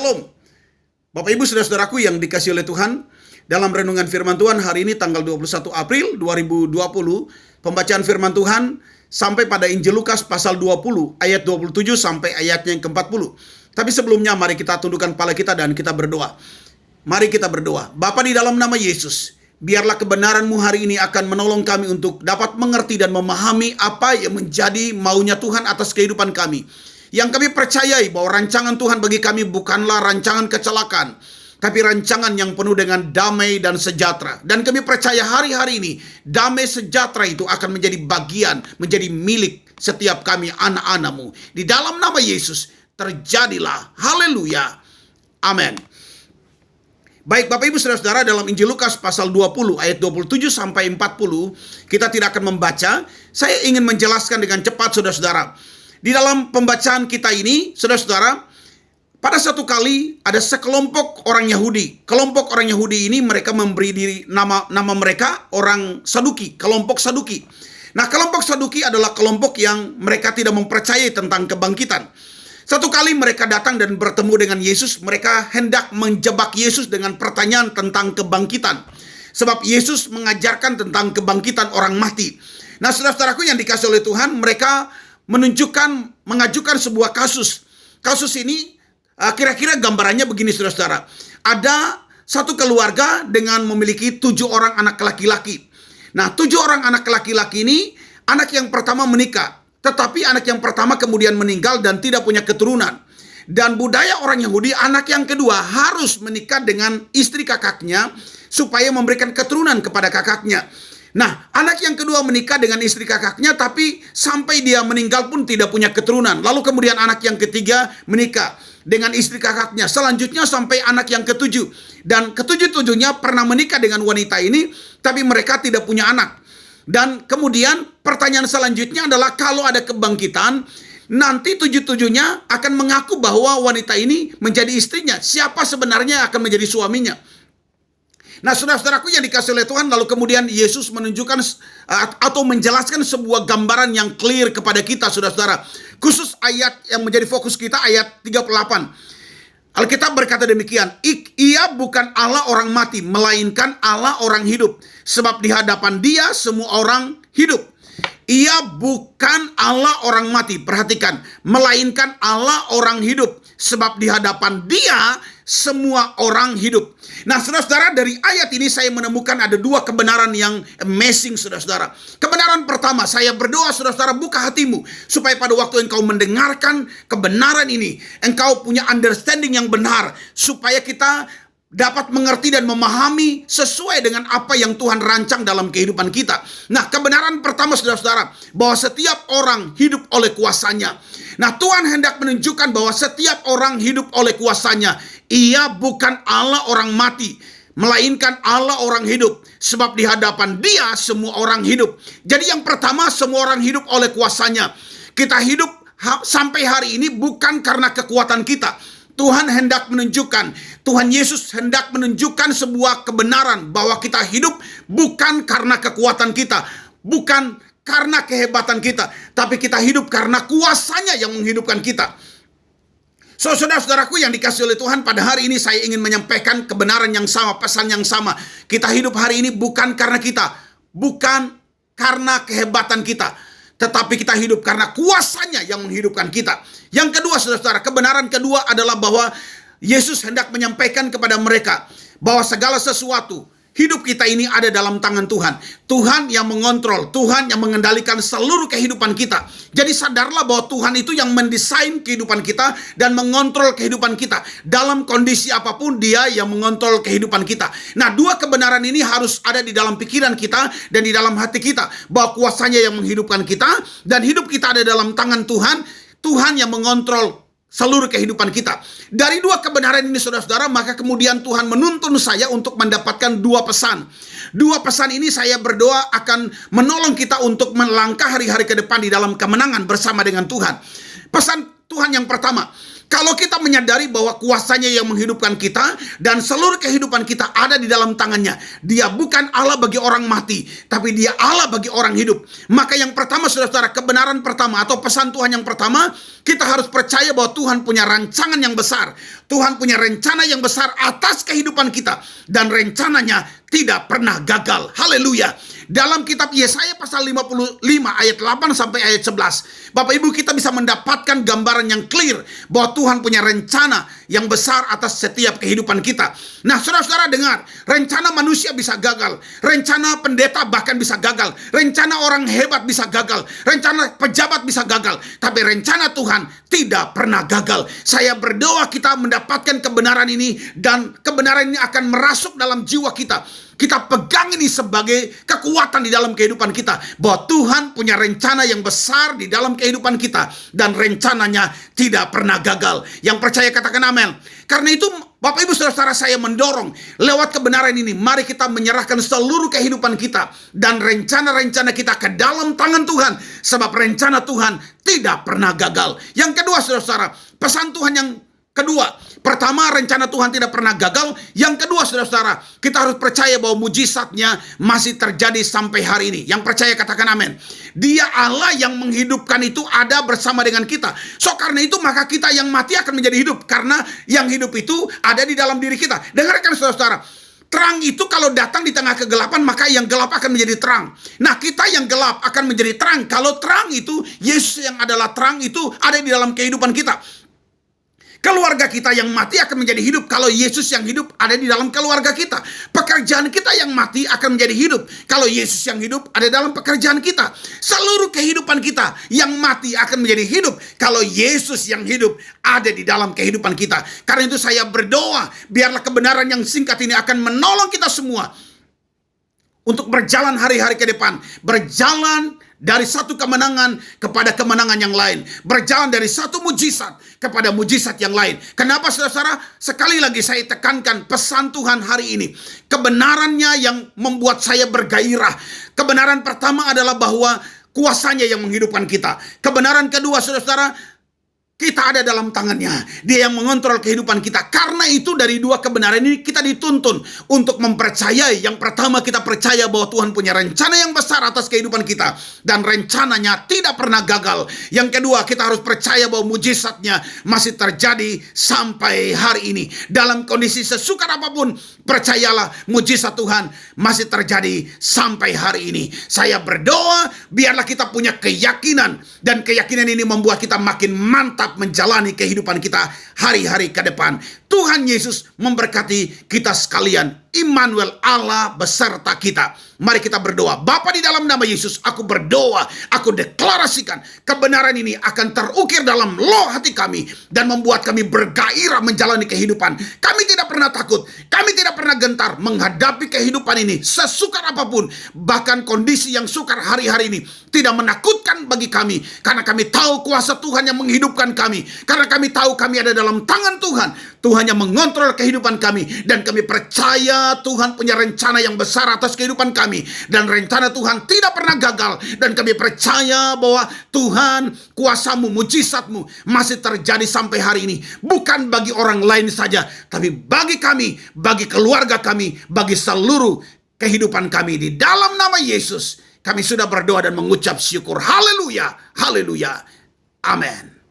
Shalom. Bapak Ibu saudara-saudaraku yang dikasihi oleh Tuhan, dalam renungan firman Tuhan hari ini tanggal 21 April 2020, pembacaan firman Tuhan sampai pada Injil Lukas pasal 20 ayat 27 sampai ayatnya yang ke-40. Tapi sebelumnya mari kita tundukkan kepala kita dan kita berdoa. Mari kita berdoa. Bapa, di dalam nama Yesus, biarlah kebenaran-Mu hari ini akan menolong kami untuk dapat mengerti dan memahami apa yang menjadi maunya Tuhan atas kehidupan kami. Yang kami percayai bahwa rancangan Tuhan bagi kami bukanlah rancangan kecelakaan, tapi rancangan yang penuh dengan damai dan sejahtera. Dan kami percaya hari-hari ini damai sejahtera itu akan menjadi bagian, menjadi milik setiap kami anak-anak-Mu. Di dalam nama Yesus terjadilah. Haleluya. Amin. Baik Bapak Ibu Saudara-saudara, dalam Injil Lukas pasal 20 ayat 27 sampai 40 kita tidak akan membaca. Saya ingin menjelaskan dengan cepat saudara-saudara. Di dalam pembacaan kita ini, saudara-saudara, pada satu kali ada sekelompok orang Yahudi. Kelompok orang Yahudi ini mereka memberi diri nama mereka orang Saduki, kelompok Saduki. Nah, kelompok Saduki adalah kelompok yang mereka tidak mempercayai tentang kebangkitan. Satu kali mereka datang dan bertemu dengan Yesus, mereka hendak menjebak Yesus dengan pertanyaan tentang kebangkitan. Sebab Yesus mengajarkan tentang kebangkitan orang mati. Nah, saudara-saudaraku yang dikasihi oleh Tuhan, mereka mengajukan sebuah kasus. Kasus ini kira-kira gambarannya begini saudara-saudara. Ada satu keluarga dengan memiliki 7 orang anak laki-laki. Nah, 7 orang anak laki-laki ini, anak yang pertama menikah. Tetapi anak yang pertama kemudian meninggal dan tidak punya keturunan. Dan budaya orang Yahudi, anak yang kedua harus menikah dengan istri kakaknya supaya memberikan keturunan kepada kakaknya. Nah, anak yang kedua menikah dengan istri kakaknya, tapi sampai dia meninggal pun tidak punya keturunan. Lalu kemudian anak yang ketiga menikah dengan istri kakaknya. Selanjutnya sampai anak yang ketujuh. Dan ketujuh-tujuhnya pernah menikah dengan wanita ini, tapi mereka tidak punya anak. Dan kemudian pertanyaan selanjutnya adalah kalau ada kebangkitan, nanti 7-7-nya akan mengaku bahwa wanita ini menjadi istrinya. Siapa sebenarnya akan menjadi suaminya? Nah, saudara-saudaraku yang dikasihi oleh Tuhan, lalu kemudian Yesus menunjukkan atau menjelaskan sebuah gambaran yang clear kepada kita, saudara-saudara. Khusus ayat yang menjadi fokus kita, ayat 38. Alkitab berkata demikian, Ia bukan Allah orang mati, melainkan Allah orang hidup. Sebab di hadapan Dia semua orang hidup. Ia bukan Allah orang mati, perhatikan, melainkan Allah orang hidup. Sebab di hadapan Dia semua orang hidup. Nah, saudara-saudara, dari ayat ini saya menemukan ada 2 kebenaran yang amazing, saudara-saudara. Kebenaran pertama, saya berdoa, saudara-saudara, buka hatimu supaya pada waktu engkau mendengarkan kebenaran ini, engkau punya understanding yang benar, supaya kita dapat mengerti dan memahami sesuai dengan apa yang Tuhan rancang dalam kehidupan kita. Nah, kebenaran pertama, saudara-saudara, bahwa setiap orang hidup oleh kuasanya. Nah, Tuhan hendak menunjukkan bahwa setiap orang hidup oleh kuasanya. Ia bukan Allah orang mati, melainkan Allah orang hidup. Sebab di hadapan Dia semua orang hidup. Jadi yang pertama, semua orang hidup oleh kuasanya. Kita hidup sampai hari ini bukan karena kekuatan kita. Tuhan hendak menunjukkan, Tuhan Yesus hendak menunjukkan sebuah kebenaran bahwa kita hidup bukan karena kekuatan kita, bukan karena kehebatan kita, tapi kita hidup karena kuasanya yang menghidupkan kita. So, saudara-saudaraku yang dikasihi oleh Tuhan, pada hari ini saya ingin menyampaikan kebenaran yang sama, pesan yang sama. Kita hidup hari ini bukan karena kita, bukan karena kehebatan kita, tetapi kita hidup karena kuasanya yang menghidupkan kita. Yang kedua, saudara-saudara, kebenaran kedua adalah bahwa Yesus hendak menyampaikan kepada mereka bahwa segala sesuatu hidup kita ini ada dalam tangan Tuhan. Tuhan yang mengontrol, Tuhan yang mengendalikan seluruh kehidupan kita. Jadi sadarlah bahwa Tuhan itu yang mendesain kehidupan kita dan mengontrol kehidupan kita. Dalam kondisi apapun Dia yang mengontrol kehidupan kita. Nah, 2 kebenaran ini harus ada di dalam pikiran kita dan di dalam hati kita. Bahwa kuasanya yang menghidupkan kita dan hidup kita ada dalam tangan Tuhan. Tuhan yang mengontrol seluruh kehidupan kita. Dari 2 kebenaran ini, saudara-saudara, maka kemudian Tuhan menuntun saya untuk mendapatkan 2 pesan. 2 pesan ini saya berdoa akan menolong kita untuk melangkah hari-hari ke depan di dalam kemenangan bersama dengan Tuhan. Pesan Tuhan yang pertama, Kalau kita menyadari bahwa kuasanya yang menghidupkan kita dan seluruh kehidupan kita ada di dalam tangannya. Dia bukan Allah bagi orang mati, tapi dia Allah bagi orang hidup. Maka yang pertama, saudara-saudara, kebenaran pertama atau pesan Tuhan yang pertama, kita harus percaya bahwa Tuhan punya rancangan yang besar. Tuhan punya rencana yang besar atas kehidupan kita. Dan rencananya tidak pernah gagal. Haleluya. Dalam kitab Yesaya pasal 55 ayat 8 sampai ayat 11. Bapak Ibu, kita bisa mendapatkan gambaran yang clear bahwa Tuhan punya rencana yang besar atas setiap kehidupan kita. Nah, saudara-saudara dengar, rencana manusia bisa gagal. Rencana pendeta bahkan bisa gagal. Rencana orang hebat bisa gagal. Rencana pejabat bisa gagal. Tapi rencana Tuhan tidak pernah gagal. Saya berdoa kita mendapatkan kebenaran ini dan kebenaran ini akan merasuk dalam jiwa kita. Kita pegang ini sebagai kekuatan di dalam kehidupan kita. Bahwa Tuhan punya rencana yang besar di dalam kehidupan kita. Dan rencananya tidak pernah gagal. Yang percaya katakan amin. Karena itu Bapak Ibu Saudara-saudara, saya mendorong lewat kebenaran ini. Mari kita menyerahkan seluruh kehidupan kita. Dan rencana-rencana kita ke dalam tangan Tuhan. Sebab rencana Tuhan tidak pernah gagal. Yang kedua saudara-saudara, pesan Tuhan yang kedua, pertama, rencana Tuhan tidak pernah gagal. Yang kedua, saudara-saudara, kita harus percaya bahwa mujizatnya masih terjadi sampai hari ini. Yang percaya katakan amin. Dia Allah yang menghidupkan itu ada bersama dengan kita. So karena itu maka kita yang mati akan menjadi hidup. Karena yang hidup itu ada di dalam diri kita. Dengarkan saudara-saudara. Terang itu kalau datang di tengah kegelapan, maka yang gelap akan menjadi terang. Nah, kita yang gelap akan menjadi terang. Kalau terang itu, Yesus yang adalah terang itu ada di dalam kehidupan kita. Keluarga kita yang mati akan menjadi hidup kalau Yesus yang hidup ada di dalam keluarga kita. Pekerjaan kita yang mati akan menjadi hidup kalau Yesus yang hidup ada dalam pekerjaan kita. Seluruh kehidupan kita yang mati akan menjadi hidup kalau Yesus yang hidup ada di dalam kehidupan kita. Karena itu saya berdoa, biarlah kebenaran yang singkat ini akan menolong kita semua untuk berjalan hari-hari ke depan. Berjalan dari satu kemenangan kepada kemenangan yang lain. Berjalan dari satu mujizat kepada mujizat yang lain. Kenapa saudara-saudara? Sekali lagi saya tekankan pesan Tuhan hari ini. Kebenarannya yang membuat saya bergairah. Kebenaran pertama adalah bahwa kuasanya yang menghidupkan kita. Kebenaran kedua saudara-saudara, kita ada dalam tangannya. Dia yang mengontrol kehidupan kita. Karena itu dari dua kebenaran ini kita dituntun untuk mempercayai. Yang pertama, kita percaya bahwa Tuhan punya rencana yang besar atas kehidupan kita. Dan rencananya tidak pernah gagal. Yang kedua, kita harus percaya bahwa mujizatnya masih terjadi sampai hari ini. Dalam kondisi sesukar apapun, percayalah mujizat Tuhan masih terjadi sampai hari ini. Saya berdoa biarlah kita punya keyakinan. Dan keyakinan ini membuat kita makin mantap menjalani kehidupan kita hari-hari ke depan. Tuhan Yesus memberkati kita sekalian. Immanuel, Allah beserta kita. Mari kita berdoa. Bapa, di dalam nama Yesus, aku berdoa, aku deklarasikan kebenaran ini akan terukir dalam loh hati kami dan membuat kami bergairah menjalani kehidupan. Kami tidak pernah takut, kami tidak pernah gentar menghadapi kehidupan ini sesukar apapun. Bahkan kondisi yang sukar hari-hari ini tidak menakutkan bagi kami, karena kami tahu kuasa Tuhan yang menghidupkan kami, karena kami tahu kami ada dalam tangan Tuhan. Tuhan yang mengontrol kehidupan kami, dan kami percaya Tuhan punya rencana yang besar atas kehidupan kami, dan rencana Tuhan tidak pernah gagal. Dan kami percaya bahwa Tuhan, kuasamu, mujizatmu masih terjadi sampai hari ini, bukan bagi orang lain saja, tapi bagi kami, bagi keluarga kami, bagi seluruh kehidupan kami. Di dalam nama Yesus kami sudah berdoa dan mengucap syukur. Haleluya, haleluya, amin.